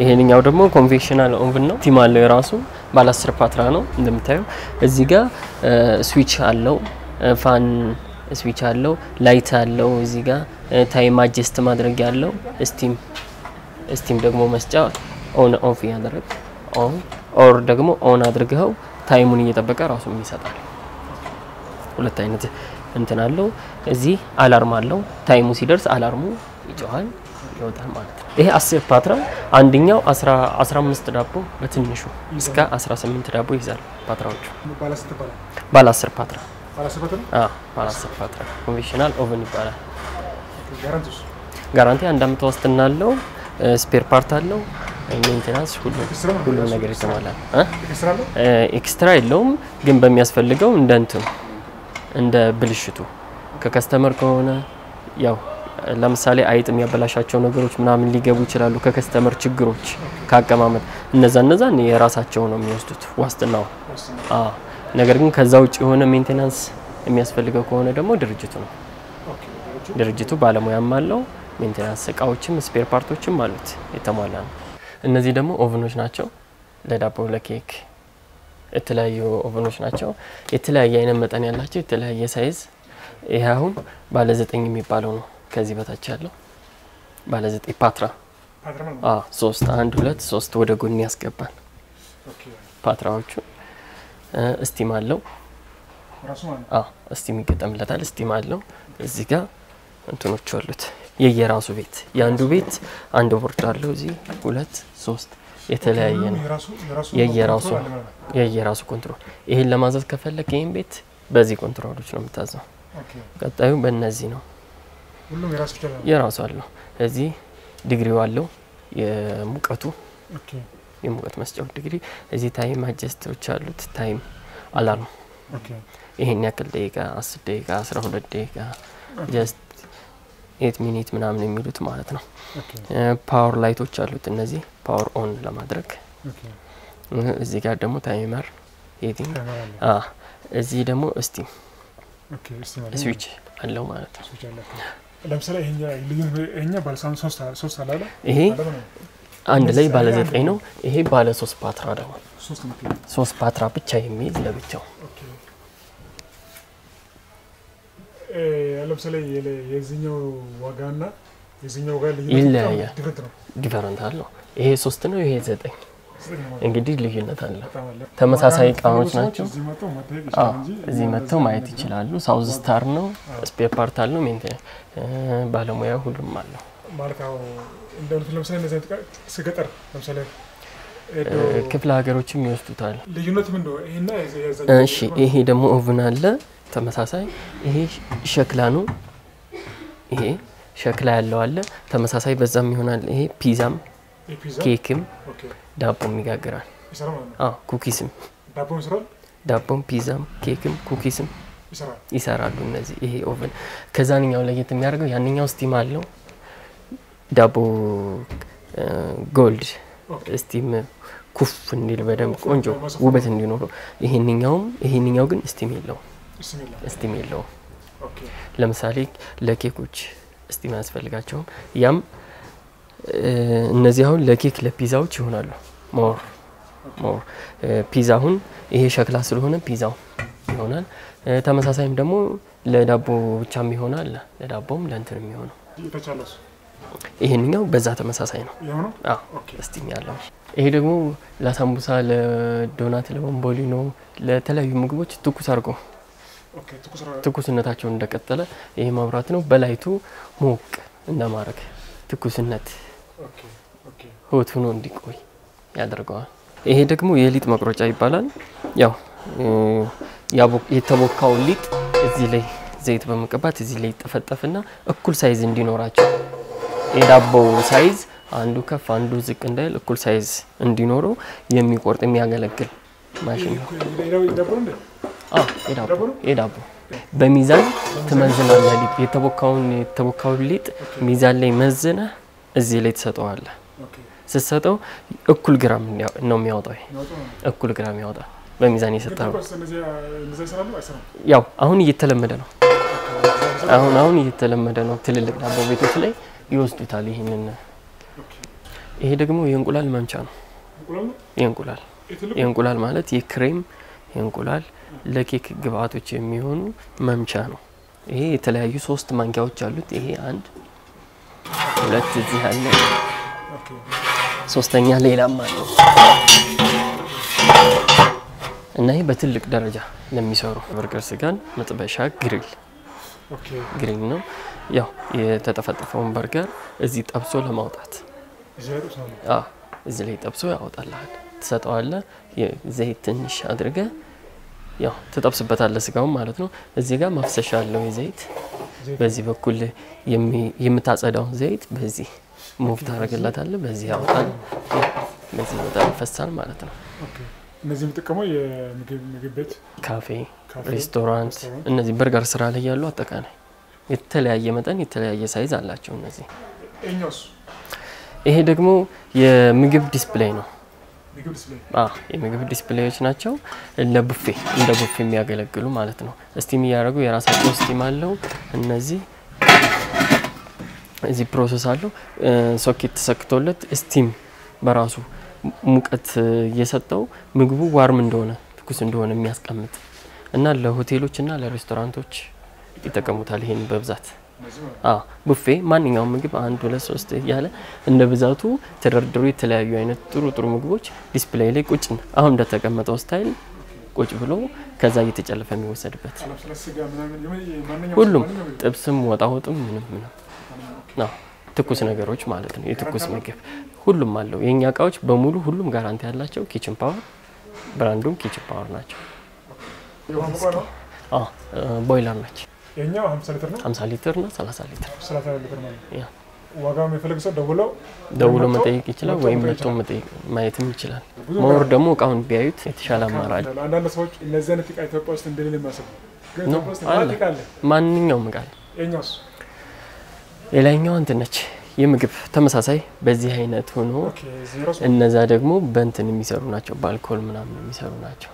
ይሄንኛው ደግሞ ኮንቬንሽናል ኦቨን ነው ስቲም አለው የራሱ ባለ 10 ፓትራ ነው እንደምታዩ እዚህ ጋር ስዊች አለው ፋን ስዊች አለው ላይት አለው እዚህ ጋር ታይም አጀስት ማድረግ ያለው ስቲም ደግሞ መስጫ ኦን ኦፍ ያደርግ ኦን ኦር ደግሞ ኦን አድርገው ታይሙን እየተጠበቀ ራሱን ይሰጣል ሁለት አይነት እንትን አለው እዚህ አላርም አለው ታይሙ ሲደርስ አላርሙ ይጮሃል ይወጣል ማለት ነው ይሄ 10 ፓትራ አንደኛው 15 ዳቦ በትንሹ እስከ 18 ዳቦ ይዛል ፓትራዎቹ ባለ 10 ፓትራ ባለ 10 ፓትራ ኮንቬንሽናል ኦቨን ይባላል ጋራንቲ አንድ አመት ዋስትና አለው ስፔር ፓርት አለው ሜንቴናንስ ሁሉ ነገር ይተማላል ኤክስትራ የለውም ግን በሚያስፈልገው እንደ ብልሽቱ ከከስተመር ከሆነ ያው ለምሳሌ አይጥም ያበላሻቸው ነገሮች ምናምን ሊገቡ ይችላሉ ከከስተመር ችግሮች ካቀማመጥ እነዛን የራሳቸው ነው የሚወስዱት ዋስትናው ነገር ግን ከዛ ውጪ የሆነ ሜንቴናንስ የሚያስፈልገው ከሆነ ደግሞ ድርጅቱ ነው ድርጅቱ ባለሙያም አለው ሜንቴናንስ እቃዎችም ስፔር ፓርቶችም አሉት የተሟላ ነው እነዚህ ደግሞ ኦቨኖች ናቸው ለዳቦ ለኬክ የተለያዩ ኦቨኖች ናቸው የተለያየ አይነት መጠን ያላቸው የተለያየ ሳይዝ ይሄ አሁን ባለ 9 የሚባለው ነው ከዚህ በታች ያለው ባለ 9 ፓትራ 3 1 2 3 ወደ ጎን ያስገባል ፓትራዎቹ ስቲም አለው ራሱ ማለት ስቲም ይገጠምለታል ስቲም አለው እዚህ ጋር እንትኖች አሉት የየራሱ ቤት ያንዱ ቤት አንድ ቦርድ አለው እዚህ 2 3 የተለያየ ነው የየራሱ ኮንትሮል ይሄን ለማዘዝ ከፈለክ ይሄን ቤት በዚህ ኮንትሮሎች ነው የምታዘው ቀጣዩ በእነዚህ ነው ሁሉም የራሱ አለው እዚህ ዲግሪው አለው የሙቀቱ የሙቀት መስጫው ዲግሪ እዚህ ታይም አጀስቶች አሉት ታይም አላርም ይሄን ያክል ደቂቃ 10 ደቂቃ 12 ደቂቃ ጀስት 8 ሚኒት ምናምን የሚሉት ማለት ነው ፓወር ላይቶች አሉት እነዚህ ፓወር ኦን ለማድረግ እዚህ ጋር ደግሞ ታይመር ሄዲንግ እዚህ ደግሞ ስቲም ስዊች አለው ማለት ነው ለምሳሌ ይሄኛ ባለ 3 አላለ ይሄ አንድ ላይ ባለ 9 ነው ይሄ ባለ 3 ፓትራ ደግሞ 3 ፓትራ ብቻ የሚይዝ ለብቻው ለምሳሌ የዚህኛው ዋጋና የዚህኛው ጋር ዲፈረንት አለው ይሄ 3 ነው ይሄ 9 እንግዲህ ልዩነት አለ ተመሳሳይ ቃዎች ናቸው እዚህ መጥተው ማየት ይችላሉ ሳውዝ ስታር ነው ስፔር ፓርት አለው ሜንቴናንስ ባለሙያ ሁሉም አለው ማርካው እንደው ለምሳሌ እንደዚህ ስገጠር ለምሳሌ ክፍለ ሀገሮችም ይወስዱታል ልዩነት ምንድነው ይሄና እሺ ይሄ ደግሞ ኦቨን አለ ተመሳሳይ ይሄ ሸክላ ነው ይሄ ሸክላ ያለው አለ ተመሳሳይ በዛም ይሆናል ይሄ ፒዛም ኬክም ዳቦም ይጋግራል ኩኪስም ዳቦም ፒዛም ኬክም ኩኪስም ይሰራሉ እነዚህ ይሄ ኦቨን ከዛኛው ላይ የሚያደርገው ያንኛው ስቲም አለው ዳቦ ጎልድ ስቲም ኩፍ እንዲል በደም ቆንጆ ውበት እንዲኖር ይሄንኛው ግን ስቲም የለው ለምሳሌ ለኬኮች ስቲም ያስፈልጋቸው ያም እነዚህ አሁን ለኬክ ለፒዛዎች ይሆናሉ ሞር ፒዛውን ይሄ ሸክላ ስለሆነ ፒዛው ይሆናል ተመሳሳይም ደግሞ ለዳቦ ብቻም ይሆናል ለዳቦም ለእንትንም ይሆናል ይሄንኛው በዛ ተመሳሳይ ነው ስቲም ያለው ይሄ ደግሞ ለሳምቡሳ ለዶናት ለቦምቦሊኖ ለተለያዩ ምግቦች ትኩስ አርጎ ትኩስነታቸው እንደቀጠለ ይሄ ማብራት ነው በላይቱ ሞቅ እንደማረክ ትኩስነት ሆት ሆኖ እንዲቆይ ያደርጋል ይሄ ደግሞ የሊጥ መቁረጫ ይባላል ያው የተቦካው ሊጥ እዚህ ላይ ዘይት በመቀባት እዚህ ላይ ተፈጠፈና እኩል ሳይዝ እንዲኖራቸው የዳቦ ሳይዝ አንዱ ከፍ አንዱ ዝቅ እንዳይል እኩል ሳይዝ እንዲኖረው የሚቆርጥ የሚያገለግል ማሽን ነው የዳቦ በሚዛን ተመዝናለህ ሊጥ የተቦካው ሊጥ ሚዛን ላይ መዝነ እዚህ ላይ ተሰጠዋል ስትሰጠው እኩል ግራም ነው የሚያወጣው እኩል ግራም ያወጣ በሚዛን ይሰጣው ያው አሁን እየተለመደ ነው አሁን እየተለመደ ነው ትልልቅ ዳቦ ቤቶች ላይ ይወስዱታል ይሄንን ይሄ ደግሞ የእንቁላል መምቻ ነው የእንቁላል ማለት የክሬም የእንቁላል ለኬክ ግብአቶች የሚሆኑ መምቻ ነው ይሄ የተለያዩ 3 ማንኪያዎች አሉት ይሄ 1 2 እዚህ አለ ሶስተኛ ሌላም አለ እና ይሄ በትልቅ ደረጃ ለሚሰሩ በርገር ስጋን መጥበሻ ግሪል ነው ያው የተጠፈጠፈውን በርገር እዚህ ጠብሶ ለማውጣት እዚህ ላይ ጠብሶ ያወጣልሃል ተሰጣዋለ ዘይት ትንሽ አድርገ ያው ተጠብስበታል ስጋው ማለት ነው እዚህ ጋር ማፍሰሻ አለው ዘይት በዚህ በኩል የምታጸዳው ዘይት በዚህ ሙቭ ታረጋላታለ በዚህ ያወጣል በዚህ በጣም ፈሳል ማለት ነው እነዚህ ምጥቀመው የምግብ ቤት ካፌ ሬስቶራንት እነዚህ በርገር ስራ ላይ ያሉ አጠቃላይ የተለያየ መጠን የተለያየ ሳይዝ አላቸው እነዚህ ይሄ ደግሞ የምግብ ዲስፕሌይ ነው የምግብ ዲስፕሌዮች ናቸው ለቡፌ እንደ ቡፌ የሚያገለግሉ ማለት ነው ስቲም ያረጉ የራሳቸው ስቲም አለው እዚህ ፕሮሰስ አለው ሶኬት ተሰክቶለት ስቲም በራሱ ሙቀት እየሰጠው ምግቡ ዋርም እንደሆነ ትኩስ እንደሆነ የሚያስቀምጥ እና ለሆቴሎችና ለሬስቶራንቶች ይተቀሙታል ይሄን በብዛት ቡፌ ማንኛውም ምግብ 1 2 3 ያለ እንደ ብዛቱ ተደርድሮ የተለያዩ አይነት ጥሩ ምግቦች ዲስፕሌይ ላይ ቁጭ አሁን እንደተቀመጠው ስታይል ቁጭ ብሎ ከዛ እየተጨለፈ የሚወሰድበት ሁሉም ጥብስም ወጣወጥም ምንም ትኩስ ነገሮች ማለት ነው የትኩስ ምግብ ሁሉም አለው የኛ እቃዎች በሙሉ ሁሉም ጋራንቲ ያላቸው ኪችን ፓወር ብራንዱም ኪችን ፓወር ናቸው ቦይለር ናቸው የኛው 50 ሊትር ነው 50 ሊትር ነው 30 ሊትር 30 ሊትር ማለት ያ ዋጋው የሚፈልግ ሰው ደውሎ መጠየቅ ይችላል ወይም መጥቶ መጠየቅ ማየትም ይችላል ሞር ደግሞ እቃውን ቢያዩት የተሻለ አማራጭ አንዳንድ ሰዎች እነዚህ አይነት እቃ ኢትዮጵያ ውስጥ እንደሌለ ማሰብ ግን ኢትዮጵያ ውስጥ ማንኛውም እቃ የኛውስ ሌላኛው እንትነች የምግብ ተመሳሳይ በዚህ አይነት ሆኖ እነዛ ደግሞ በእንትን የሚሰሩ ናቸው በአልኮል ምናምን የሚሰሩ ናቸው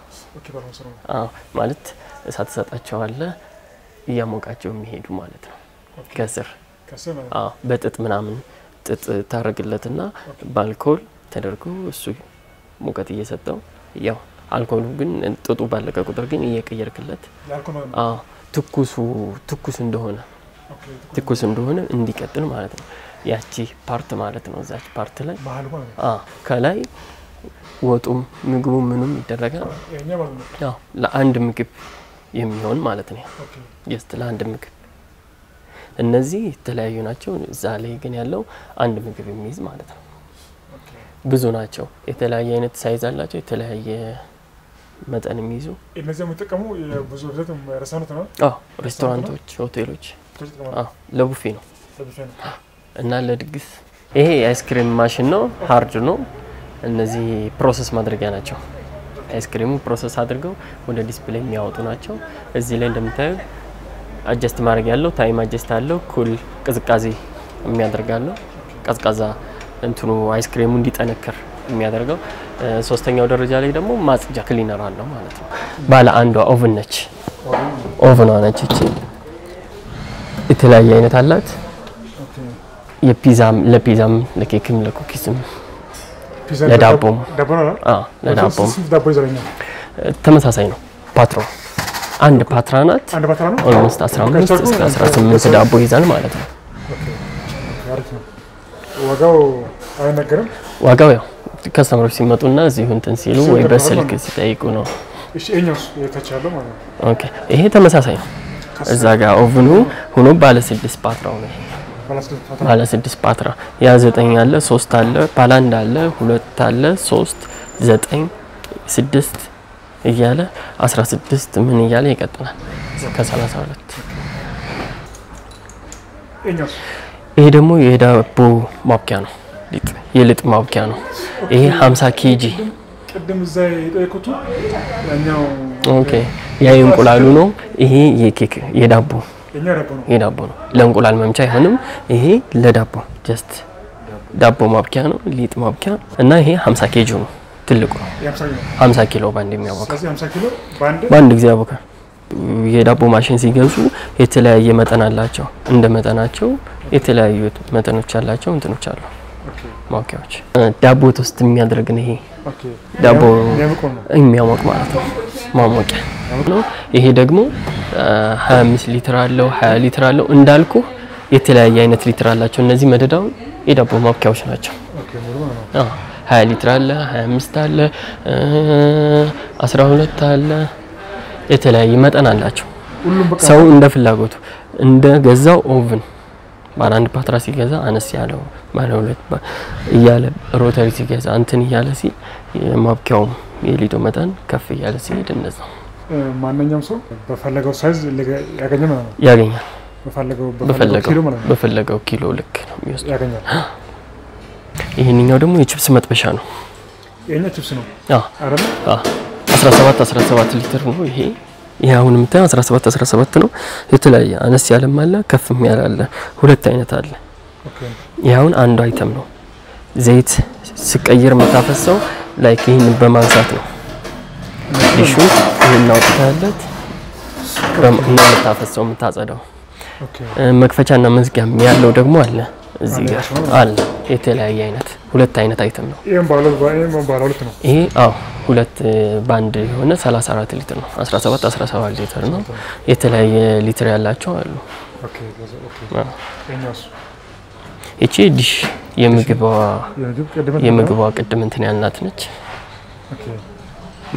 ማለት እሳት ሰጣቸው አለ ያሞቃቸው የሚሄዱ ማለት ነው ከስር በጥጥ ምናምን ጥጥ ታረግለትና በአልኮል ተደርጎ እሱ ሙቀት እየሰጠው ያው አልኮሉ ግን ጥጡ ባለቀ ቁጥር ግን እየቀየርክለት ትኩስ እንደሆነ እንዲቀጥል ማለት ነው ያቺ ፓርት ማለት ነው እዛች ፓርት ላይ ከላይ ወጡም ምግቡ ምንም ይደረጋል ለአንድ ምግብ የሚሆን ማለት ነው ለአንድ ምግብ እነዚህ የተለያዩ ናቸው እዛ ላይ ግን ያለው አንድ ምግብ የሚይዝ ማለት ነው ብዙ ናቸው የተለያየ አይነት ሳይዝ አላቸው የተለያየ መጠን የሚይዙ እነዚህ የምትጠቀሙ ብዙ ብዛት ሬስቶራንቶች ሆቴሎች ለቡፌ ነው እና ለድግስ ይሄ አይስክሪም ማሽን ነው ሃርድ ነው እነዚህ ፕሮሰስ ማድረጊያ ናቸው አይስክሪሙ ፕሮሰስ አድርገው ወደ ዲስፕሌይ የሚያወጡ ናቸው እዚህ ላይ እንደምታዩ አጀስት ማድረግ ያለው ታይም አጀስት አለው ኩል ቅዝቃዜ የሚያደርጋለው ቀዝቃዛ እንትኑ አይስክሪሙ እንዲጠነክር የሚያደርገው ሶስተኛው ደረጃ ላይ ደግሞ ማጽጃ ክሊነር አለው ማለት ነው ባለ አንዷ ኦቨን ነች ኦቨን ነች እቺ የተለያየ አይነት አላት ለፒዛም ለኬክም ለኩኪስም ለዳቦም ለዳቦም ተመሳሳይ ነው ፓትሮ አንድ ፓትራ ናት ኦልሞስት 15 እስከ 18 ዳቦ ይዛል ማለት ነው ዋጋው ያው ከስተመሮች ሲመጡና እዚሁ እንትን ሲሉ ወይ በስልክ ሲጠይቁ ነው እሺ እኛስ የተቻለው ማለት ነው ኦኬ ይሄ ተመሳሳይ ነው እዛ ጋር ኦቨኑ ሆኖ ባለ 6 ፓትራው ነው ባለ 6 ፓትራ ያ 9 አለ 3 አለ ባለ 1 አለ 2 አለ 3 9 6 እያለ 16 ምን እያለ ይቀጥላል ከ32 ይሄ ደግሞ የዳቦ ማብኪያ ነው የልጥ ማብኪያ ነው ይሄ 50 ኬጂ ቅድም እዛ የጠየቁት ያኛው ኦኬ ያ እንቁላሉ ነው ይሄ የኬክ የዳቦ ነው ለእንቁላል መምቻ አይሆንም ይሄ ለዳቦ ጀስት ዳቦ ማብኪያ ነው ሊጥ ማብኪያ እና ይሄ 50 ኬጂ ነው ትልቁ 50 ኪሎ ባንድ የሚያወጣ 50 ኪሎ ባንድ ጊዜ ያወጣ የዳቦ ማሽን ሲገዙ የተለያየ መጠን አላቸው እንደ መጠናቸው የተለያዩ መጠኖች አላቸው እንትኖች አሉ ማውቂያዎች ዳቦ ውስጥ የሚያደርግ ነው ይሄ ዳቦ የሚያሞቅ ማለት ነው ማሞቂያ ነው ይሄ ደግሞ 25 ሊትር አለው 20 ሊትር አለው እንዳልኩ የተለያየ አይነት ሊትር አላቸው እነዚህ መደዳው የዳቦ ማውቂያዎች ናቸው 20 ሊትር አለ 25 አለ 12 አለ የተለያየ መጠን አላቸው ሰው እንደ ፍላጎቱ እንደ ገዛው ኦቭን ባለ አንድ ፓትራ ሲገዛ አነስ ያለው ባለ ሁለት ይያለ ሮተሪ ሲገዛ አንተን ይያለ ሲ ማብቂያው የሊዶ መጠን ከፍ ይያለ ሲሄድ እንደዛ ማንኛውም ሰው በፈለገው ሳይዝ ያገኛል በፈለገው ኪሎ ልክ ነው የሚወስድ ያገኛል ይሄንኛው ደግሞ የቺፕስ መጥበሻ ነው የኛ ቺፕስ ነው አይደል 17 ሊትር ነው ይሄ ያሁንም ታ 17 ነው የተለያየ አነስ ያለም አለ ከፍም ያላለ ሁለት አይነት አለ ያሁን አንዱ አይተም ነው ዘይት ሲቀየር መታፈሰው ላይክ ይሄን በማንሳት ነው ዲሹ ይሄን አውጥታለት በመታፈሰው መታጸዳው መክፈቻና መዝጊያም ያለው ደግሞ አለ እዚህ ጋር አለ የተለያየ አይነት ሁለት አይነት አይተም ነው ይሄን ባለው ነው ይሄ ሁለት ባንድ የሆነ 34 ሊትር ነው 17 ሊትር ነው የተለያየ ሊትር ያላቸው አሉ እቺ ዲሽ የምግቧ ቅድም እንትን ያልናት ነች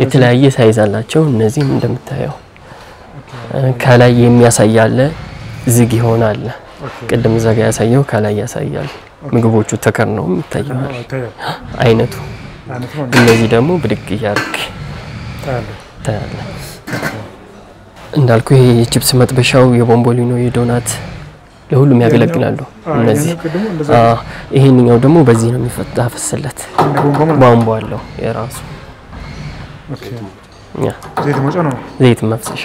የተለያየ ሳይዝ አላቸው እነዚህ እንደምታየው ከላይ የሚያሳያለ ዝግ ይሆናል ቅድም ዘጋ ያሳየው ከላይ ያሳያል ምግቦቹ ተከርነው ይታያል አይነቱ እነዚህ ደግሞ ብድግ ያርክ ታያለ እንዳልኩ ይሄ የቺፕስ መጥበሻው የቦምቦሊኖ የዶናት ለሁሉም ያገለግላሉ እነዚህ ይሄንኛው ደግሞ በዚህ ነው የሚፈታፈስለት ቧንቧ አለው የራሱ ዘይት መፍሰሻ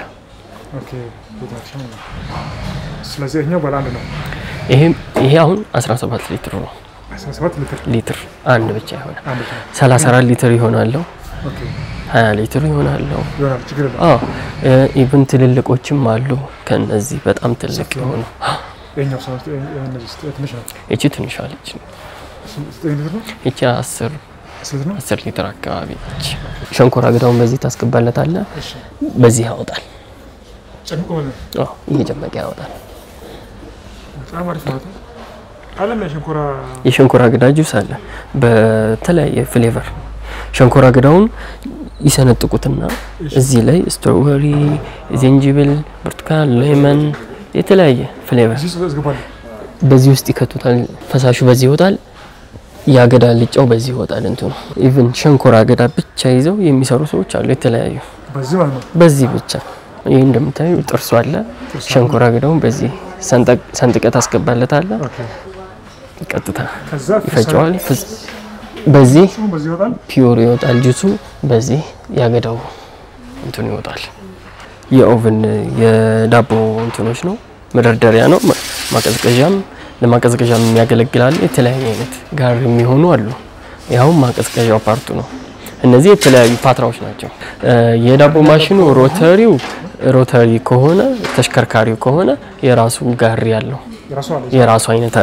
ስለዚህ ይሄኛው ባላንድ ነው ይሄ አሁን 17 ሊትር ነው 17 ሊትር አንድ ብቻ ይሆናል 34 ሊትር ይሆናል 20 ሊትር ይሆናል ኢቭን ትልልቆችም አሉ ከነዚህ በጣም ትልቅ ሆኖ የኛው ሰውት እነዚህ ትንሽ ነው እቺ ትንሽ አለች እቺ 10 ሊትር አካባቢ ነች ሸንኮራ አገዳውን በዚህ ታስቀባለታለ በዚህ ያወጣል ጨምቆ ነው እየጨመቀ ያወጣል በጣም አሪፍ ነው አለም የሸንኮራ አገዳ ጁስ አለ በተለያየ ፍሌቨር ሸንኮራ አገዳውን ይሰነጥቁትና እዚህ ላይ ስትሮበሪ ዝንጅብል ብርቱካን ሌመን የተለያየ ፍሌቨር በዚህ ውስጥ ይከቱታል ፈሳሹ በዚህ ይወጣል ያገዳ ልጫው በዚህ ይወጣል እንትኑ ኢቭን ሸንኮራ አገዳ ብቻ ይዘው የሚሰሩ ሰዎች አሉ የተለያዩ በዚህ ብቻ ይሄ እንደምታዩ ጥርሱ አለ ሸንኮራ አገዳውን በዚህ ሰንጥቀት አስቀባለታል ቀጥታ ይፈጫዋል በዚህ ፒውር ይወጣል ጁሱ በዚህ ያገዳው እንትኑ ይወጣል የኦቨን የዳቦ እንትኖች ነው መደርደሪያ ነው ማቀዝቀዣም ለማቀዝቀዣም የሚያገለግላል የተለያየ አይነት ጋር የሚሆኑ አሉ ያው ማቀዝቀዣው ፓርቱ ነው እነዚህ የተለያዩ ፓትራዎች ናቸው የዳቦ ማሽኑ ሮተሪ ከሆነ ተሽከርካሪው ከሆነ የራሱ ጋር ያለው የራሱ አይነት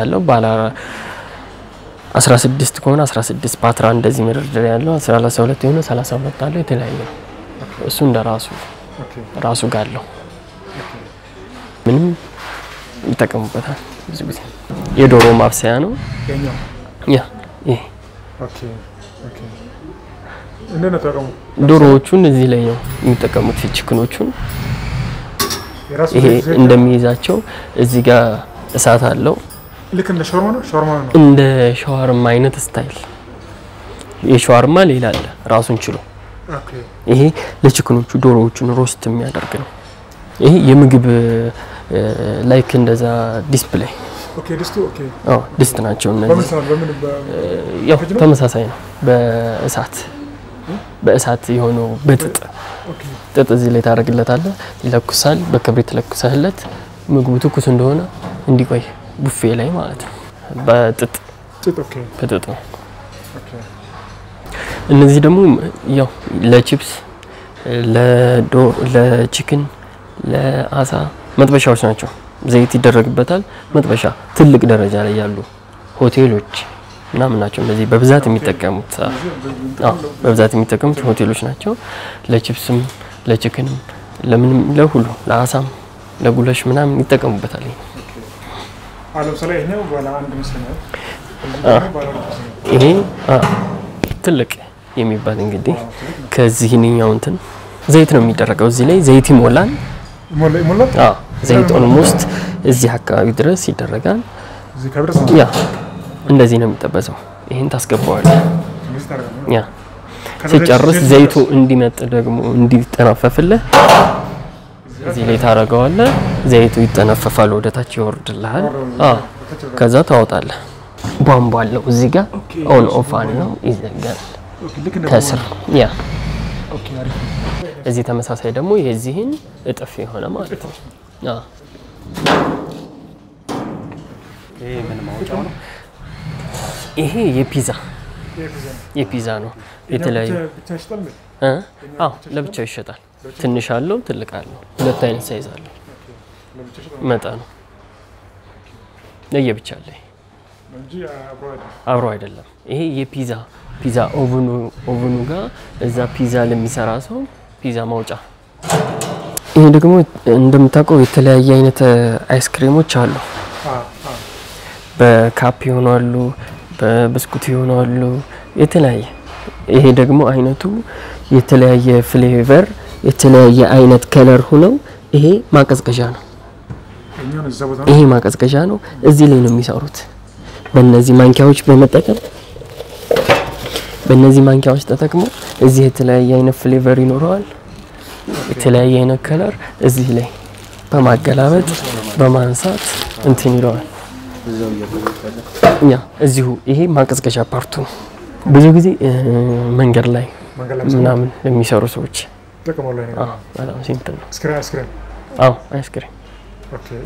አለው ባላ 16 ከሆነ 16 ፓትራ እንደዚህ መደርደሪያ ያለው 32 የሆነ 32 አለው የተለያየ ነው እሱ ራሱ ጋር አለው ምንም ይተቀሙበታል ብዙ ጊዜ የዶሮ ማብሰያ ነው ይሄ እንደነ ተቀሙ ዶሮዎቹን እዚህ ላይ ነው የሚጠቀሙት ቺክኖቹን ይሄ እንደሚይዛቸው እዚህ ጋር እሳት አለው ልክ እንደ ሻወርማ ነው እንደ ሻወርማ አይነት ስታይል የሻወርማ ሌላ አለ ራሱን ችሎ ይሄ ለቺክኖቹ ዶሮዎቹን ሮስት የሚያደርግ ነው ይሄ የምግብ ላይክ እንደዛ ዲስፕሌይ ድስት ናቸው እነዚህ ያው ተመሳሳይ ነው በእሳት የሆነው ጥጥ እዚህ ላይ ታረግለታለ ይለኩሳል በክብሪት ለኩሳለት ምግቡ ትኩስ እንደሆነ እንዲቆይ ቡፌ ላይ ማለት ነው በጥጥ ነው እነዚህ ደግሞ ያው ለቺፕስ ለቺክን ለአሳ መጥበሻዎች ናቸው ዘይት ይደረግበታል መጥበሻ ትልቅ ደረጃ ላይ ያሉ ሆቴሎች ምናምን ናቸው እንደዚህ በብዛት የሚጠቀሙት በብዛት የሚጠቀሙት ሆቴሎች ናቸው ለቺፕስም ለቺክንም ለምንም ለሁሉ ለአሳም ለጉለሽ ምናምን ይጠቀሙበታል ለምሳሌ ይሄኛው ባለ አንድ መስለኛል ይሄ ትልቅ የሚባል እንግዲህ ከዚህኛው እንትን ዘይት ነው የሚደረገው እዚህ ላይ ዘይት ይሞላል ዘይት ኦልሞስት እዚህ አካባቢ ድረስ ይደረጋል እዚህ ከብረስ ያ እንደዚህ ነው የሚጠበሰው ይሄን ታስገባዋለህ ያ ሲጨርስ ዘይቱ እንዲመጥ ደግሞ እንዲጠናፈፍልህ እዚህ ላይ ታረጋዋለህ ዘይቱ ይጠነፈፋል ወደታች ይወርድልሃል ከዛ ታወጣለህ ቧንቧ አለው እዚህ ጋር ኦን ኦፍ ነው ይዘጋል ከስር ያ እዚህ ተመሳሳይ ደግሞ የዚህን እጥፍ የሆነ ማለት ነው ይሄ ምን ማውጫው ነው ይሄ የፒዛ ነው የተለያየ ለብቻው ይሸጣል ትንሽ አለው ትልቅ አለው ሁለት አይነት ሳይዝ አለው መጠኑ ለየብቻ አለ እንጂ አብሮ አይደለም ይሄ የፒዛ ኦቨኑ ጋር እዛ ፒዛ ለሚሰራ ሰው ፒዛ ማውጫ ይሄ ደግሞ እንደምታውቀው የተለያየ አይነት አይስክሪሞች አሉ በካፕ ይሆናሉ በብስኩት ይሆናሉ የተለያየ ይሄ ደግሞ አይነቱ የተለያየ ፍሌቨር የተለያየ አይነት ከለር ሆነው ይሄ ማቀዝቀዣ ነው ይሄ ማቀዝቀዣ ነው እዚህ ላይ ነው የሚሰሩት በእነዚህ ማንኪያዎች በመጠቀም በእነዚህ ማንኪያዎች ተጠቅመው እዚህ የተለያየ አይነት ፍሌቨር ይኖረዋል የተለያየ አይነት ከለር እዚህ ላይ በማገላበጥ በማንሳት እንትን ይለዋል ያ እዚሁ ይሄ ማቀዝቀዣ ፓርቱ ብዙ ጊዜ መንገድ ላይ ምናምን የሚሰሩ ሰዎች በጣም ሲምፕል ነው አይስክሪም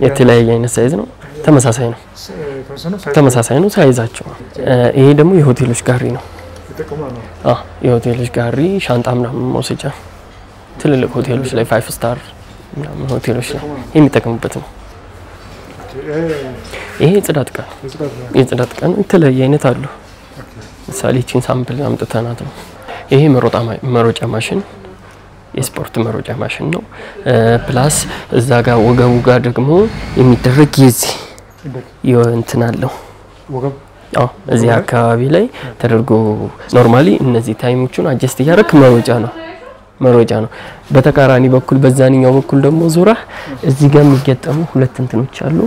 የተለያየ አይነት ሳይዝ ነው ተመሳሳይ ነው ሳይዛቸው ይሄ ደግሞ የሆቴሎች ጋሪ ነው የሆቴሎች ጋሪ ሻንጣ ምናምን መውሰጃ ትልልቅ ሆቴሎች ላይ 5 ስታር ምናምን ሆቴሎች ላይ የሚጠቀሙበት ነው ይሄ ጽዳት ዕቃ ነው የተለያየ አይነት አሉ ሳሊቺን ሳምፕል አምጥተናት ነው ይሄ መሮጫ ማሽን የስፖርት መሮጫ ማሽን ነው ፕላስ እዛ ጋር ወገቡ ጋር ደግሞ የሚደረግ የዚህ እንትን አለው ወገብ እዚህ አካባቢ ላይ ተደርጎ ኖርማሊ እነዚህ ታይሞቹን አጀስት ያደርክ መሮጫ ነው በተቃራኒ በኩል በዛኛው በኩል ደግሞ ዙራ እዚህ ጋር የሚገጠሙ ሁለት እንትኖች አሉ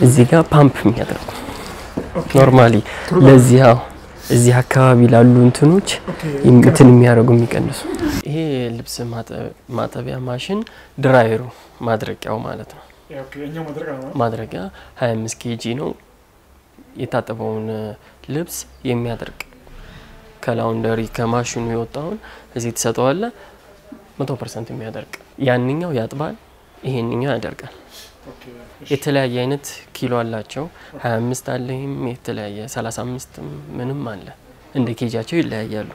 እዚህ ጋር ፓምፕ የሚያደርጉ ኖርማሊ ለዚህ እዚህ አካባቢ ላሉ እንትኖች እንትን የሚያደርጉ የሚቀንሱ ይሄ ልብስ ማጠቢያ ማሽን ድራየሩ ማድረቂያው ማለት ነው ማድረቂያ 25 ኬጂ ነው የታጠበውን ልብስ የሚያደርቅ ከላውንደሪ ከማሽኑ የወጣውን እዚህ ተሰጠዋለ 100% የሚያደርቅ ያንኛው ያጥባል ይሄንኛው ያደርቃል የተለያየ አይነት ኪሎ አላቸው 25 አለህም የተለያየ 35 ምንም አለ እንደ ኬጂያቸው ይለያያሉ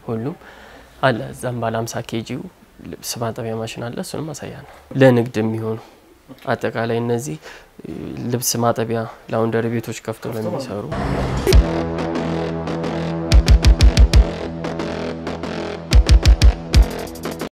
ሁሉም አለ እዛም ባለ 50 ኬጂው ልብስ ማጠቢያ ማሽን አለ እሱንም አሳያለሁ ለንግድ የሚሆኑ አጠቃላይ እነዚህ ልብስ ማጠቢያ ላውንደሪ ቤቶች ከፍተው ለሚሰሩ